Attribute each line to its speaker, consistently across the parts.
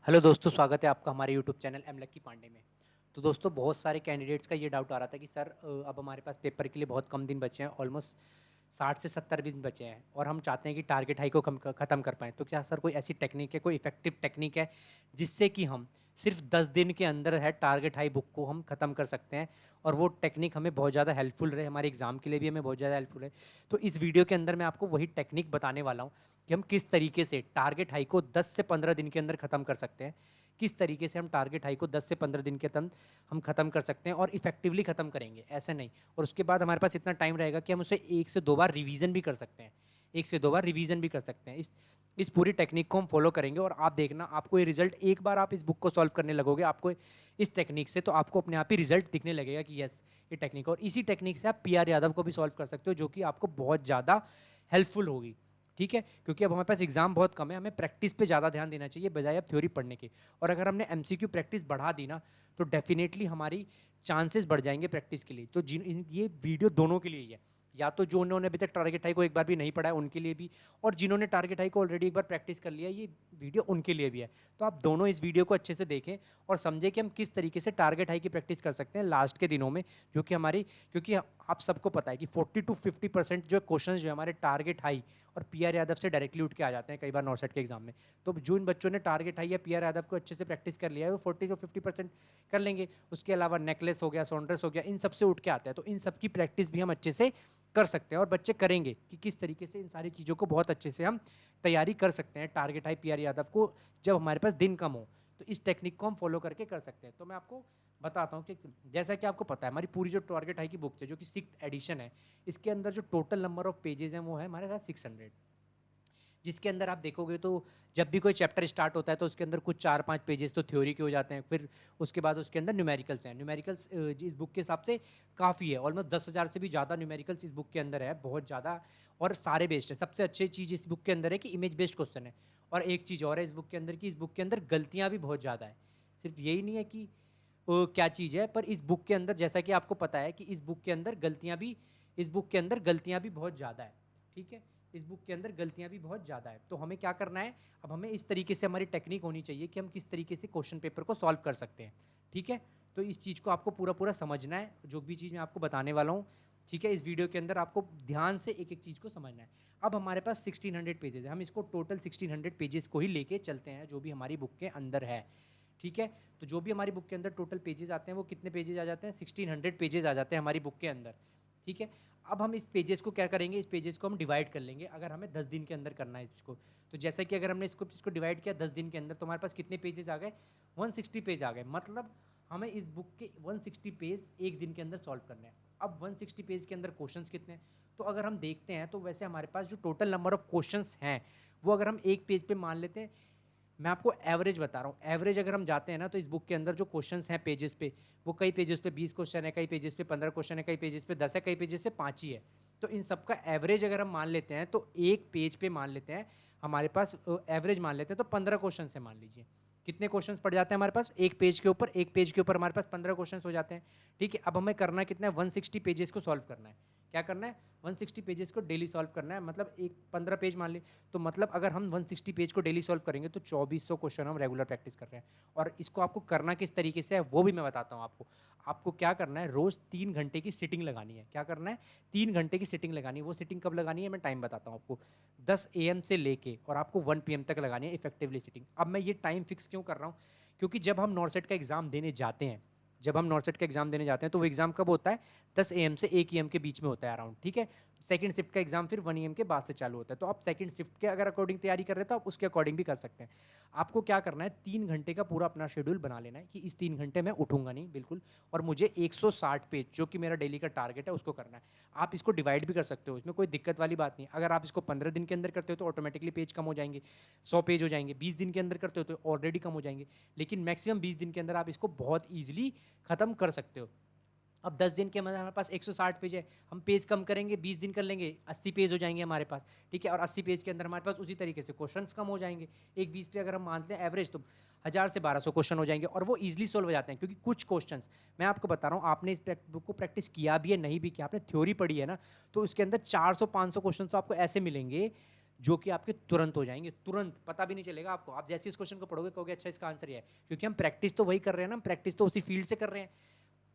Speaker 1: Hello दोस्तों, स्वागत है आपका हमारे यूट्यूब चैनल एम लक्की पांडे में। तो दोस्तों, बहुत सारे कैंडिडेट्स का ये डाउट आ रहा था कि सर अब हमारे पास पेपर के लिए बहुत कम दिन बचे हैं, ऑलमोस्ट 60 से 70 दिन बचे हैं और हम चाहते हैं कि टारगेट हाई को ख़त्म कर पाएँ। तो क्या सर कोई ऐसी टेक्निक है, कोई इफेक्टिव टेक्निक है जिससे कि हम सिर्फ 10 दिन के अंदर है टारगेट हाई बुक को हम ख़त्म कर सकते हैं और वो टेक्निक हमें बहुत ज़्यादा हेल्पफुल रहे, हमारे एग्ज़ाम के लिए भी हमें बहुत ज़्यादा हेल्पफुल है। तो इस वीडियो के अंदर मैं आपको वही टेक्निक बताने वाला हूँ कि हम किस तरीके से टारगेट हाई को 10 से 15 दिन के अंदर ख़त्म कर सकते हैं, किस तरीके से हम टारगेट हाई को 10 से 15 दिन के अंदर हम ख़त्म कर सकते हैं और इफेक्टिवली ख़त्म करेंगे, ऐसे नहीं। और उसके बाद हमारे पास इतना टाइम रहेगा कि हम उसे 1 से 2 बार रिवीजन भी कर सकते हैं, 1 से 2 बार रिवीजन भी कर सकते हैं। इस पूरी टेक्निक को हम फॉलो करेंगे और आप देखना, आपको ये रिजल्ट, एक बार आप इस बुक को सॉल्व करने लगोगे आपको इस टेक्निक से, तो आपको अपने आप ही रिजल्ट दिखने लगेगा कि यस, ये टेक्निक। और इसी टेक्निक से आप पीआर यादव को भी सॉल्व कर सकते हो, जो कि आपको बहुत ज़्यादा हेल्पफुल होगी। ठीक है, क्योंकि अब हमारे पास एग्जाम बहुत कम है, हमें प्रैक्टिस पे ज़्यादा ध्यान देना चाहिए बजाय अब थ्योरी पढ़ने के। और अगर हमने एमसीक्यू प्रैक्टिस बढ़ा दी ना, तो डेफिनेटली हमारी चांसेस बढ़ जाएंगे प्रैक्टिस के लिए। तो ये वीडियो दोनों के लिए ही है, या तो जो उन्होंने अभी तक टारगेट हाई को एक बार भी नहीं पढ़ा है उनके लिए भी, और जिन्होंने टारगेट हाई को ऑलरेडी एक बार प्रैक्टिस कर लिया, ये वीडियो उनके लिए भी है। तो आप दोनों इस वीडियो को अच्छे से देखें और समझें कि हम किस तरीके से टारगेट हाई की प्रैक्टिस कर सकते हैं लास्ट के दिनों में, जो कि हमारी, क्योंकि आप सबको पता है कि 40 to 50% जो क्वेश्चन जो हमारे टारगेट हाई और पीआर यादव से डायरेक्टली उठ के आ जाते हैं कई बार नॉर्सेट के एग्जाम में। तो जो इन बच्चों ने टारगेट हाई या पीआर यादव को अच्छे से प्रैक्टिस कर लिया है, वो 40 से 50% कर लेंगे। उसके अलावा नेकलेस हो गया, सॉन्ड्रेस हो गया, इन सबसे उठ के आते हैं। तो इन सब की प्रैक्टिस भी हम अच्छे से कर सकते हैं और बच्चे करेंगे कि किस तरीके से इन सारी चीज़ों को बहुत अच्छे से हम तैयारी कर सकते हैं टारगेट हाई पीआर यादव को, जब हमारे पास दिन कम हो। तो इस टेक्निक को हम फॉलो करके कर सकते हैं। तो मैं आपको बताता हूँ कि जैसा कि आपको पता है, हमारी पूरी जो टारगेट हाई की बुक है, जो कि 6th एडिशन है, इसके अंदर जो टोटल नंबर ऑफ पेजेस हैं वो है हमारे पास 600, जिसके अंदर आप देखोगे तो जब भी कोई चैप्टर स्टार्ट होता है तो उसके अंदर कुछ 4-5 पेजेस तो थ्योरी के हो जाते हैं, फिर उसके बाद उसके अंदर न्यूमेरिकल्स हैं। न्यूमेरिकल्स इस बुक के हिसाब से काफ़ी है, ऑलमोस्ट 10,000 से भी ज़्यादा न्यूमेरिकल्स इस बुक के अंदर है, बहुत ज़्यादा। और सारे बेस्ड है। सबसे अच्छी चीज़ इस बुक के अंदर है कि इमेज बेस्ड क्वेश्चन है। और एक चीज़ और है इस बुक के अंदर, कि इस बुक के अंदर गलतियाँ भी बहुत ज़्यादा है। सिर्फ यही नहीं है कि क्या चीज़ है, पर इस बुक के अंदर, जैसा कि आपको पता है कि इस बुक के अंदर गलतियाँ भी बहुत ज़्यादा है। ठीक है, इस बुक के अंदर गलतियाँ भी बहुत ज़्यादा है। तो हमें क्या करना है, अब हमें इस तरीके से हमारी टेक्निक होनी चाहिए कि हम किस तरीके से क्वेश्चन पेपर को सॉल्व कर सकते हैं। ठीक है, तो इस चीज़ को आपको पूरा पूरा समझना है, जो भी चीज़ मैं आपको बताने वाला हूँ। ठीक है, इस वीडियो के अंदर आपको ध्यान से एक एक चीज़ को समझना है। अब हमारे पास 1600 पेजेस है, हम इसको टोटल 1600 पेजेस को ही लेके चलते हैं, जो भी हमारी बुक के अंदर है। ठीक है, तो जो भी हमारी बुक के अंदर टोटल पेजेस आते हैं, वो कितने पेजेस आ जाते हैं, 1600 पेजेस आ जाते हैं हमारी बुक के अंदर। ठीक है, अब हम इस पेजेस को क्या करेंगे, इस पेजेस को हम डिवाइड कर लेंगे, अगर हमें 10 दिन के अंदर करना है इसको। तो जैसे कि अगर हमने इसको डिवाइड किया 10 दिन के अंदर, तो हमारे पास कितने पेजेस आ गए, 160 पेज आ गए। मतलब हमें इस बुक के 160 पेज एक दिन के अंदर सॉल्व करने हैं। अब 160 पेज के अंदर क्वेश्चंस कितने हैं, तो अगर हम देखते हैं तो वैसे हमारे पास जो टोटल नंबर ऑफ क्वेश्चंस हैं, वो अगर हम एक पेज पे मान लेते हैं, मैं आपको एवरेज बता रहा हूँ, एवरेज अगर हम जाते हैं ना, तो इस बुक के अंदर जो क्वेश्चंस हैं पेजेस पे, वो कई पेजेस पे 20 क्वेश्चन है, कई पेजेस पे 15 क्वेश्चन है, कई पेजेस पे 10 है, कई पेजेस पे 5 ही है। तो इन सब का एवरेज अगर हम मान लेते हैं, तो एक पेज पे मान लेते हैं हमारे पास, एवरेज मान लेते हैं तो 15 क्वेश्चन है, मान लीजिए। कितने क्वेश्चंस पड़ जाते हैं हमारे पास एक पेज के ऊपर, एक पेज के ऊपर हमारे पास 15 क्वेश्चंस हो जाते हैं। ठीक है, अब हमें करना कितना है, 160 पेजेस को सॉल्व करना है। क्या करना है, 160 पेजेस को डेली सॉल्व करना है। मतलब एक 15 पेज मान ली, तो मतलब अगर हम 160 पेज को डेली सॉल्व करेंगे तो 2400 क्वेश्चन हम रेगुलर प्रैक्टिस कर रहे हैं। और इसको आपको करना किस तरीके से है वो भी मैं बताता हूँ आपको। आपको क्या करना है, रोज़ 3 घंटे की सिटिंग लगानी है। क्या करना है, 3 घंटे की सिटिंग लगानी है। वो सिटिंग कब लगानी है, मैं टाइम बताता हूँ आपको। 10 AM से लेके और आपको 1 PM तक लगानी है इफेक्टिवली सिटिंग। अब मैं ये टाइम फिक्स क्यों कर रहा हूँ, क्योंकि जब हम नॉर्सेट का एग्ज़ाम देने जाते हैं, तो वो एग्ज़ाम कब होता है, 10 AM से 1 AM के बीच में होता है अराउंड। ठीक है, सेकंड शिफ्ट का एग्जाम फिर 1 AM के बाद से चालू होता है। तो आप सेकंड शिफ्ट के अगर अकॉर्डिंग तैयारी कर रहे हो तो आप उसके अकॉर्डिंग भी कर सकते हैं। आपको क्या करना है, 3 घंटे का पूरा अपना शेड्यूल बना लेना है कि इस 3 घंटे में उठूंगा नहीं बिल्कुल, और मुझे 160 पेज, जो कि मेरा डेली का टारगेट है, उसको करना है। आप इसको डिवाइड भी कर सकते हो, इसमें कोई दिक्कत वाली बात नहीं। अगर आप इसको 15 दिन के अंदर करते हो तो ऑटोमेटिकली पेज कम हो जाएंगे, 100 पेज हो जाएंगे। 20 दिन के अंदर करते हो तो ऑलरेडी कम हो जाएंगे, लेकिन मैक्सिमम 20 दिन के अंदर आप इसको बहुत ईजिली खत्म कर सकते हो। अब 10 दिन के अंदर हमारे पास 160 पेज है, हम पेज कम करेंगे, 20 दिन कर लेंगे, 80 पेज हो जाएंगे हमारे पास। ठीक है, और 80 पेज के अंदर हमारे पास उसी तरीके से क्वेश्चंस कम हो जाएंगे। एक 20 पे अगर हम मानते हैं एवरेज, तो 1000 से 1200 क्वेश्चन हो जाएंगे, और वो ईजिली सॉल्व हो जाते हैं। क्योंकि कुछ क्वेश्चंस, मैं आपको बता रहा हूँ, आपने इस बुक को प्रैक्टिस किया भी है नहीं भी किया, आपने थ्योरी पढ़ी है ना, तो उसके अंदर 400-500 क्वेश्चन तो आपको ऐसे मिलेंगे जो कि आपके तुरंत हो जाएंगे, तुरंत पता भी नहीं चलेगा आपको। आप जैसे इस क्वेश्चन को पढ़ोगे कहोगे अच्छा इसका आंसर ये है, क्योंकि हम प्रैक्टिस तो वही कर रहे हैं ना, हम प्रैक्टिस तो उसी फील्ड से कर रहे हैं,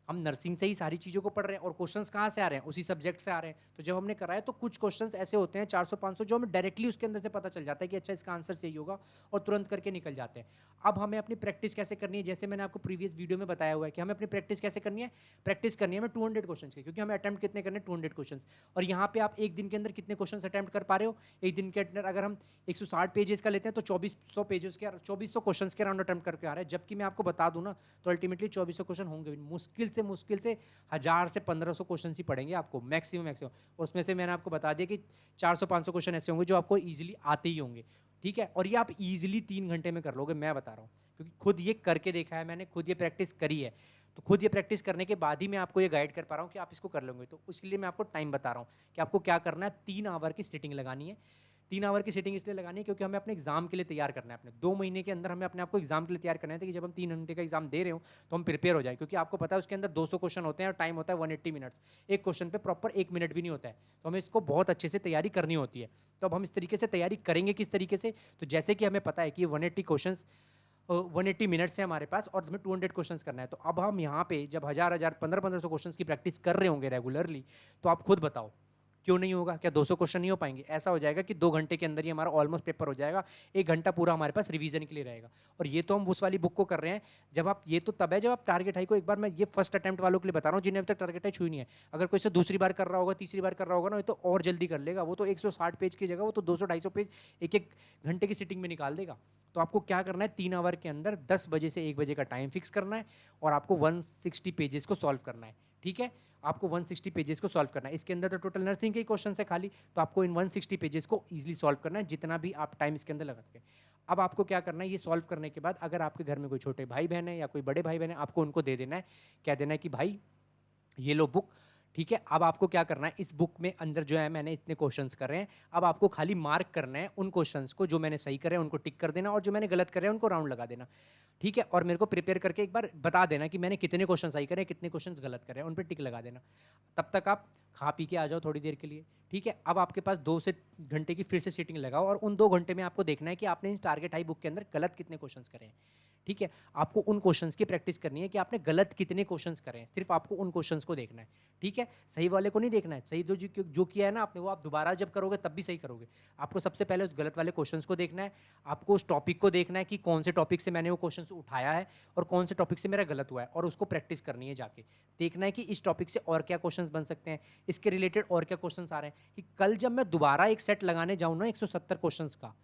Speaker 1: हम नर्सिंग से ही सारी चीज़ों को पढ़ रहे हैं और क्वेश्चंस कहाँ से आ रहे हैं, उसी सब्जेक्ट से आ रहे हैं। तो जब हमने कराया तो कुछ क्वेश्चंस ऐसे होते हैं 400-500 जो हमें डायरेक्टली उसके अंदर से पता चल जाता है कि अच्छा इसका आंसर सही होगा, और तुरंत करके निकल जाते हैं। अब हमें अपनी प्रैक्टिस कैसे करनी है, जैसे मैंने आपको प्रीवियस वीडियो में बताया हुआ है कि हमें अपनी प्रैक्टिस कैसे करनी है। प्रैक्टिस करनी है हमें 200 क्वेश्चन की, क्योंकि हमें अटैम्प्ट कितने करने, 200 क्वेश्चन। और यहाँ पे आप एक दिन के अंदर कितने क्वेश्चन अटैम्प्ट कर पा रहे हो, एक दिन के अंदर अगर हम 160 पेजेस का लेते हैं तो 2400 पेजेस के 2400 क्वेश्चन के अराउंड अटैम्प्ट करके आ रहे हैं। जबकि मैं आपको बता दूं ना तो अल्टीमेटली 2400 क्वेश्चन होंगे भी मुश्किल से 1000 से 1500 क्वेश्चन ही पढ़ेंगे आपको मैक्सिमम। उसमें से मैंने आपको बता दिया कि 400-500 क्वेश्चन ऐसे होंगे जो आपको ईजिली आते ही होंगे, ठीक है। और ये आप ईजिली 3 घंटे में कर लोगे, मैं बता रहा हूँ, क्योंकि खुद ये करके देखा है मैंने, खुद ये प्रैक्टिस करी है। तो खुद ये प्रैक्टिस करने के बाद ही मैं आपको ये गाइड कर पा रहा हूँ कि आप इसको कर लोगे। तो उसके लिए मैं आपको टाइम बता रहा हूँ कि आपको क्या करना है। 3 आवर की सिटिंग लगानी है। 3 आवर की सिटिंग इसलिए लगानी है क्योंकि हमें अपने एग्जाम के लिए तैयार करना है। अपने 2 महीने के अंदर हमें अपने आप को एग्जाम के लिए तैयार करना है कि जब हम 3 घंटे का एग्जाम दे रहे हो तो हम प्रिपेयर हो जाए। क्योंकि आपको पता है उसके अंदर 200 क्वेश्चन होते हैं और टाइम होता है 180 मिनट्स। एक क्वेश्चन पे प्रॉपर 1 मिनट भी नहीं होता है, तो हमें इसको बहुत अच्छे से तैयारी करनी होती है। तो अब हम इस तरीके से तैयारी करेंगे, किस तरीके से, तो जैसे कि हमें पता है कि 180 क्वेश्चन 180 मिनट्स है हमारे पास और हमें 200 क्वेश्चंस करना है। तो अब हम यहाँ पे जब 1500 क्वेश्चंस की प्रैक्टिस कर रहे होंगे रेगुलरली, तो आप खुद बताओ क्यों नहीं होगा, क्या 200 क्वेश्चन नहीं हो पाएंगे। ऐसा हो जाएगा कि 2 घंटे के अंदर ही हमारा ऑलमोस्ट पेपर हो जाएगा, 1 घंटा पूरा हमारे पास रिवीजन के लिए रहेगा। और ये तो हम उस वाली बुक को कर रहे हैं जब आप, ये तो तब है जब आप टारगेट हाई को, एक बार मैं ये फर्स्ट अटेम्प्ट वालों के लिए बता रहा हूँ जिन्हें अभी तक टारगेट हाई छुई नहीं है। अगर कोई से दूसरी बार कर रहा होगा, तीसरी बार कर रहा होगा ना, तो और जल्दी कर लेगा। वो तो 160 पेज की जगह वो तो 200-250 पेज एक एक घंटे की सिटिंग में निकाल देगा। तो आपको क्या करना है, 3 आवर के अंदर 10 बजे से 1 बजे का टाइम फिक्स करना है और आपको 160 पेजेस को सॉल्व करना है, ठीक है। आपको 160 पेजेस को सॉल्व करना है। इसके अंदर तो टोटल नर्सिंग के क्वेश्चन है खाली, तो आपको इन 160 पेजेस को इजीली सॉल्व करना है, जितना भी आप टाइम इसके अंदर लगा सके। अब आपको क्या करना है, ये सॉल्व करने के बाद अगर आपके घर में कोई छोटे भाई बहन है या कोई बड़े भाई बहन है, आपको उनको दे देना है, कह देना है कि भाई ये लो बुक, ठीक है। अब आपको क्या करना है, इस बुक में अंदर जो है मैंने इतने क्वेश्चंस कर रहे हैं, अब आपको खाली मार्क करना है उन क्वेश्चंस को जो मैंने सही करे हैं उनको टिक कर देना, और जो मैंने गलत करे हैं उनको राउंड लगा देना, ठीक है। और मेरे को प्रिपेयर करके एक बार बता देना कि मैंने कितने क्वेश्चन सही करे, कितने क्वेश्चन गलत करे, उन पर टिक लगा देना। तब तक आप खा पी के आ जाओ थोड़ी देर के लिए, ठीक है। अब आपके पास 2 से घंटे की फिर से सीटिंग लगाओ और उन 2 घंटे में आपको देखना है कि आपने इस टारगेट हाई बुक के अंदर गलत कितने क्वेश्चन करे हैं, ठीक है। आपको उन क्वेश्चंस की प्रैक्टिस करनी है कि आपने गलत कितने क्वेश्चंस करे हैं, सिर्फ आपको उन क्वेश्चंस को देखना है, ठीक है। सही वाले को नहीं देखना है, सही जो किया है ना आपने वो आप दोबारा जब करोगे तब भी सही करोगे। आपको सबसे पहले उस गलत वाले क्वेश्चंस को देखना है, आपको उस टॉपिक को देखना है कि कौन से टॉपिक से मैंने वो क्वेश्चंस उठाया है और कौन से टॉपिक से मेरा गलत हुआ है, और उसको प्रैक्टिस करनी है जाके। देखना है कि इस टॉपिक से और क्या क्वेश्चंस बन सकते हैं, इसके रिलेटेड और क्या क्वेश्चंस आ रहे हैं, कि कल जब मैं दोबारा एक सेट लगाने जाऊँ ना 170 क्वेश्चंस का,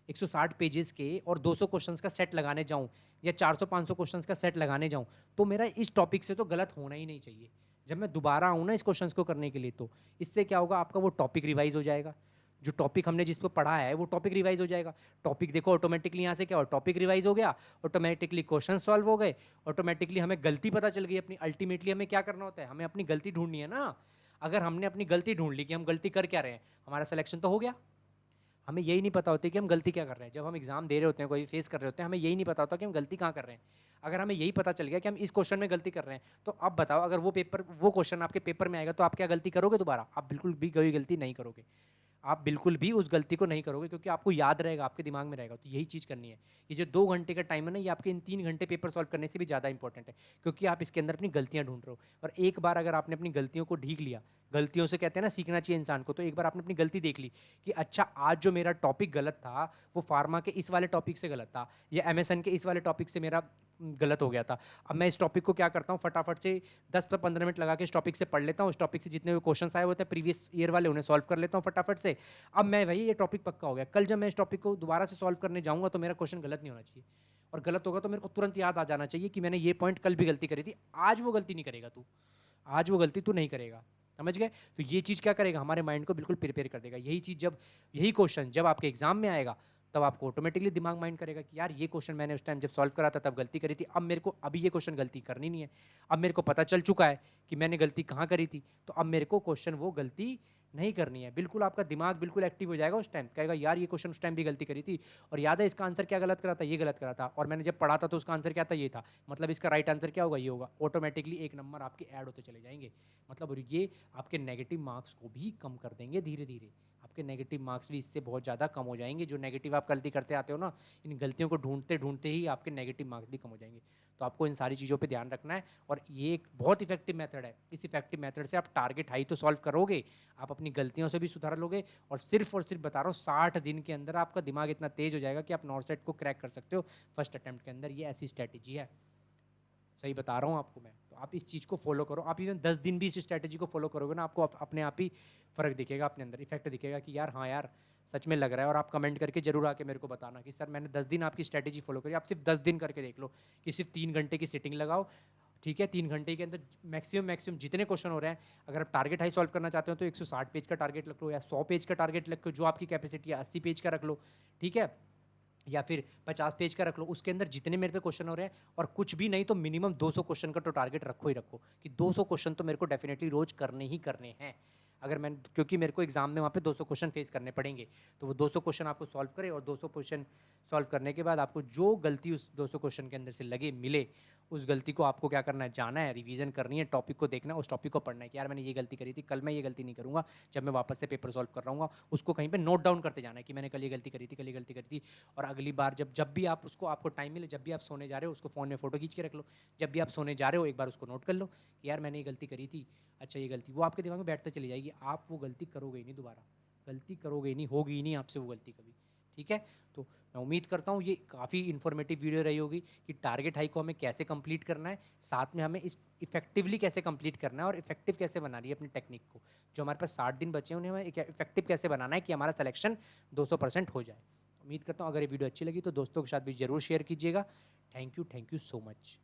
Speaker 1: 160 पेजेस के और 200 क्वेश्चंस का सेट लगाने जाऊं या 400-500 क्वेश्चंस का सेट लगाने जाऊं, तो मेरा इस टॉपिक से तो गलत होना ही नहीं चाहिए। जब मैं दोबारा आऊँ ना इस क्वेश्चंस को करने के लिए, तो इससे क्या होगा, आपका वो टॉपिक रिवाइज हो जाएगा। जो टॉपिक हमने जिसको पढ़ा है वो टॉपिक रिवाइज हो जाएगा। टॉपिक देखो ऑटोमेटिकली यहाँ से क्या हो, टॉपिक रिवाइज हो गया, ऑटोमेटिकली क्वेश्चन सॉल्व हो गए, ऑटोमेटिकली हमें गलती पता चल गई अपनी। अल्टीमेटली हमें क्या करना होता है, हमें अपनी गलती ढूंढनी है ना। अगर हमने अपनी गलती ढूंढ ली कि हम गलती कर क्या रहे हैं, हमारा सिलेक्शन तो हो गया। हमें यही नहीं पता होता कि हम गलती क्या कर रहे हैं। जब हम एग्जाम दे रहे होते हैं, कोई फेस कर रहे होते हैं, हमें यही नहीं पता होता कि हम गलती कहाँ कर रहे हैं। अगर हमें यही पता चल गया कि हम इस क्वेश्चन में गलती कर रहे हैं, तो अब बताओ अगर वो क्वेश्चन आपके पेपर में आएगा तो आप क्या गलती करोगे दोबारा? आप बिल्कुल भी कोई गलती नहीं करोगे, आप बिल्कुल भी उस गलती को नहीं करोगे, क्योंकि आपको याद रहेगा, आपके दिमाग में रहेगा। तो यही चीज़ करनी है। ये जो 2 घंटे का टाइम है ना, ये आपके इन 3 घंटे पेपर सॉल्व करने से भी ज़्यादा इंपॉर्टेंट है, क्योंकि आप इसके अंदर अपनी गलतियाँ ढूंढ रहे हो। और एक बार अगर आपने अपनी गलतियों को ढीक लिया, गलतियों से कहते हैं ना सीखना चाहिए इंसान को, तो एक बार आपने अपनी गलती देख ली कि अच्छा आज जो मेरा टॉपिक गलत था वो फार्मा के इस वाले टॉपिक से गलत था, या एमएसएन के इस वाले टॉपिक से मेरा गलत हो गया था। अब मैं इस टॉपिक को क्या करता हूँ, फटाफट से 10 से 15 मिनट लगा के इस टॉपिक से पढ़ लेता हूँ। इस टॉपिक से जितने भी क्वेश्चन आए होते हैं प्रीवियस ईयर वाले, उन्हें सॉल्व कर लेता हूँ फटाफट से। अब मैं भाई ये टॉपिक पक्का हो गया, कल जब मैं इस टॉपिक को दोबारा से सॉल्व करने जाऊँगा तो मेरा क्वेश्चन गलत नहीं होना चाहिए, और गलत होगा तो मेरे को तुरंत याद आ जाना चाहिए कि मैंने ये पॉइंट कल भी गलती करी थी। आज वो गलती नहीं करेगा तू, आज वो गलती तू नहीं करेगा, समझ गए? तो ये चीज़ क्या करेगा, हमारे माइंड को बिल्कुल प्रिपेयर कर देगा। यही चीज़ जब, यही क्वेश्चन जब आपके एग्जाम में आएगा, तब आपको ऑटोमेटिकली दिमाग माइंड करेगा कि यार ये क्वेश्चन मैंने उस टाइम जब सॉल्व करा था तब गलती करी थी, अब मेरे को अभी ये क्वेश्चन गलती करनी नहीं है। अब मेरे को पता चल चुका है कि मैंने गलती कहाँ करी थी, तो अब मेरे को क्वेश्चन वो गलती नहीं करनी है। बिल्कुल आपका दिमाग बिल्कुल एक्टिव हो जाएगा उस टाइम, कहेगा यार ये क्वेश्चन उस टाइम भी गलती करी थी, और याद है इसका आंसर क्या गलत करा था, ये गलत करा था, और मैंने जब पढ़ा था तो उसका आंसर क्या था, ये था, मतलब इसका राइट आंसर क्या होगा, ये होगा। ऑटोमेटिकली 1 नंबर आपके ऐड होते चले जाएंगे, मतलब, और ये आपके नेगेटिव मार्क्स को भी कम कर देंगे धीरे धीरे। आप आपके नेगेटिव मार्क्स भी इससे बहुत ज़्यादा कम हो जाएंगे। जो नेगेटिव आप गलती करते आते हो ना, इन गलतियों को ढूंढते ढूंढते ही आपके नेगेटिव मार्क्स भी कम हो जाएंगे। तो आपको इन सारी चीज़ों पे ध्यान रखना है, और ये एक बहुत इफेक्टिव मेथड है। इस इफेक्टिव मेथड से आप टारगेट हाई तो सॉल्व करोगे, आप अपनी गलतियों से भी सुधार लोगे, और सिर्फ बता रहा हूँ 60 दिन के अंदर आपका दिमाग इतना तेज हो जाएगा कि आप नॉर्सेट को क्रैक कर सकते हो फर्स्ट अटेम्प्ट के अंदर। ये ऐसी स्ट्रैटेजी है, सही बता रहा हूँ आपको मैं। तो आप इस चीज़ को फॉलो करो, आप इवन 10 दिन भी इस स्ट्रैटेजी को फॉलो करोगे ना, आपको अपने आप ही फ़र्क दिखेगा, अपने अंदर इफेक्ट दिखेगा कि यार हाँ यार सच में लग रहा है। और आप कमेंट करके जरूर आके मेरे को बताना कि सर मैंने 10 दिन आपकी स्ट्रैटेजी फॉलो करी। आप सिर्फ 10 दिन करके देख लो कि सिर्फ 3 घंटे की सिटिंग लगाओ, ठीक है। 3 घंटे के अंदर मैक्सिमम जितने क्वेश्चन हो रहे हैं, अगर आप टारगेट हाई सॉल्व करना चाहते हो तो 160 पेज का टारगेट रख लो, या 100 पेज का टारगेट रख लो, जो आपकी कैपेसिटी है 80 पेज का रख लो, ठीक है, या फिर 50 पेज का रख लो। उसके अंदर जितने मेरे पे क्वेश्चन हो रहे हैं, और कुछ भी नहीं तो मिनिमम 200 क्वेश्चन का तो टारगेट रखो ही रखो, कि 200 क्वेश्चन तो मेरे को डेफिनेटली रोज करने ही करने हैं। अगर मैं, क्योंकि मेरे को एग्जाम में वहाँ पे 200 क्वेश्चन फेस करने पड़ेंगे, तो वो 200 क्वेश्चन आपको सॉल्व करे, और 200 क्वेश्चन सॉल्व करने के बाद आपको जो गलती उस 200 क्वेश्चन के अंदर से लगे मिले, उस गलती को आपको क्या करना है, जाना है, रिवीजन करनी है, टॉपिक को देखना है, उस टॉपिक को पढ़ना है कि यार मैंने ये गलती करी थी, कल मैं ये गलती नहीं करूँगा। जब मैं वापस से पेपर सॉल्व कर रहा हूँ उसको कहीं पे नोट डाउन करते जाना है कि मैंने कल ये गलती करी थी, कल ये गलती करी थी। और अगली बार जब भी आप उसको, आपको टाइम मिले, जब भी आप सोने जा रहे हो उसको फ़ोन में फ़ोटो खींच के रख लो। जब भी आप सोने जा रहे हो एक बार उसको नोट कर लो कि यार मैंने ये गलती करी थी, अच्छा ये गलती, वो आपके दिमाग में बैठते चली जाएगी। आप वो गलती करोगे ही नहीं, दोबारा गलती करोगे ही नहीं, होगी ही नहीं आपसे वो गलती कभी, ठीक है। तो मैं उम्मीद करता हूँ ये काफ़ी इन्फॉर्मेटिव वीडियो रही होगी कि टारगेट हाई को हमें कैसे कंप्लीट करना है, साथ में हमें इस इफेक्टिवली कैसे कंप्लीट करना है, और इफेक्टिव कैसे बनानी है अपनी टेक्निक को। जो हमारे पास 60 दिन बचे हैं उन्हें हमें इफेक्टिव कैसे बनाना है कि हमारा सिलेक्शन 200% हो जाए। उम्मीद करता हूँ अगर ये वीडियो अच्छी लगी तो दोस्तों के साथ भी ज़रूर शेयर कीजिएगा। Thank you so much.